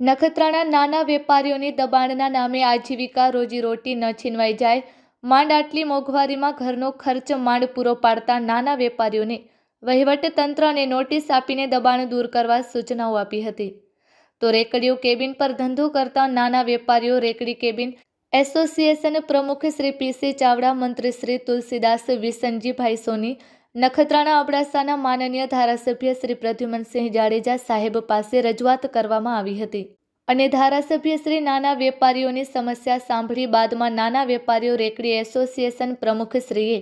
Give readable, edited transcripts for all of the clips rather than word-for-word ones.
નખત્રાણા નાના વેપારીઓની દબાણના નામે આજીવિકા રોજીરોટી ન છીનવાઈ જાય। માંડ આટલી મોંઘવારીમાં ઘરનો ખર્ચ માંડ પૂરો પાડતા નાના વેપારીઓને વહીવટતંત્રને નોટિસ આપીને દબાણ દૂર કરવા સૂચનાઓ આપી હતી। તો રેકડીઓ કેબિન પર ધંધો કરતા નાના વેપારીઓ રેકડી કેબિન એસોસિએશન પ્રમુખ શ્રી પીસી ચાવડા, મંત્રી શ્રી તુલસીદાસ વિસનજીભાઈ સોની, નખત્રાણા અબડાસાના માનનીય ધારાસભ્ય શ્રી પ્રદ્યુમનસિંહ જાડેજા સાહેબ પાસે રજૂઆત કરવામાં આવી હતી અને ધારાસભ્ય શ્રી નાના વેપારીઓની સમસ્યા સાંભળી બાદમાં નાના વેપારીઓ રેકડી એસોસિએશન પ્રમુખ શ્રીએ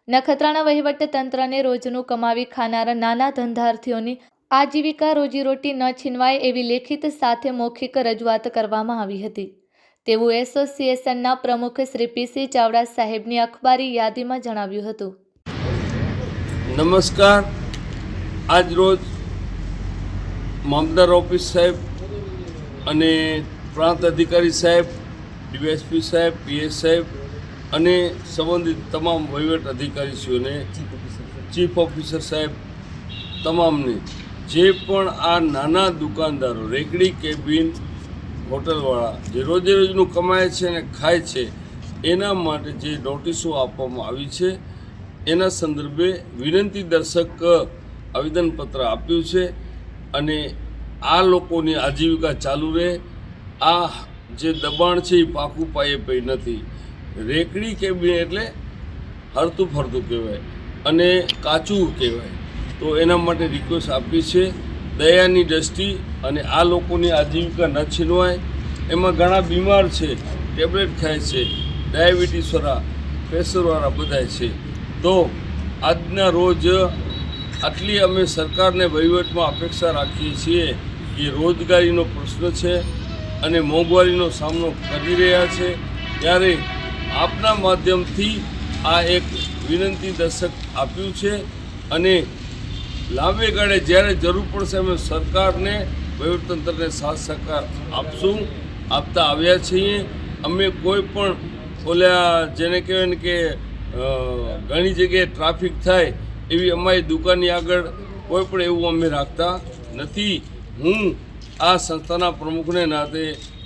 નખત્રાણા વહીવટતંત્રને રોજનું કમાવી ખાનારા નાના ધંધાર્થીઓની આજીવિકા રોજીરોટી ન છીનવાય એવી લેખિત સાથે મૌખિક રજૂઆત કરવામાં આવી હતી તેવું એસોસિએશનના પ્રમુખ શ્રી પીસી ચાવડા સાહેબની અખબારી યાદીમાં જણાવ્યું હતું। નમસ્કાર। આજ રોજ મામલતદાર ઓફિસ સાહેબ અને પ્રાંત અધિકારી સાહેબ, ડીવાયએસપી સાહેબ, પીએસ સાહેબ અને સંબંધિત તમામ વહીવટ અધિકારીશ્રીઓને, ચીફ ઓફિસર સાહેબ તમામને જે પણ આ નાના દુકાનદારો રેકડી કેબિન હોટલવાળા જે રોજે રોજનું કમાય છે અને ખાય છે એના માટે જે નોટિસો આપવામાં આવી છે એના સંદર્ભે વિનંતી દર્શક આવેદનપત્ર આપ્યું છે અને આ લોકોની આજીવિકા ચાલુ રહે। આ જે દબાણ છે એ પાકું પાયે પઈ નથી। રેકડી કેબિન એટલે હરતું ફરતું કહેવાય અને કાચું કહેવાય, તો એના માટે રિક્વેસ્ટ આપી છે દયાની દ્રષ્ટિ અને આ લોકોની આજીવિકા ન છીનવાય। એમાં ઘણા બીમાર છે, ટેબ્લેટ ખાય છે, ડાયાબિટીસવાળા, પ્રેશરવાળા બધા છે। તો આજના રોજ આટલી અમે સરકારને વહીવટમાં અપેક્ષા રાખીએ છીએ કે રોજગારીનો પ્રશ્ન છે અને મોંઘવારીનો સામનો કરી રહ્યા છે, ત્યારે આપના માધ્યમથી આ એક વિનંતી દર્શક આપ્યું છે અને લાંબે ગાળે જ્યારે જરૂર પડશે અમે સરકારને વહીવટતંત્રને સાથ સહકાર આપશું, આપતા આવ્યા છીએ। અમે કોઈ પણ ઓલા જેને કહેવાય ને કે ઘણી જગ્યાએ ટ્રાફિક થાય એવી અમારી દુકાનની આગળ કોઈ પણ એવું અમે રાખતા નથી। હું આ સંસ્થાના પ્રમુખને નાતે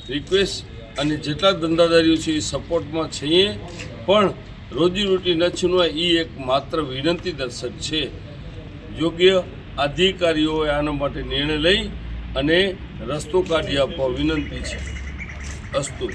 રિક્વેસ્ટ અને જેટલા ધંધાદારીઓ છે એ સપોર્ટમાં છીએ, પણ રોજીરોટી ન છીનવાય એ એક માત્ર વિનંતી દર્શક છે। યોગ્ય અધિકારીઓએ આના માટે નિર્ણય લઈ અને રસ્તો કાઢી આપવા વિનંતી છે। અસ્તુ।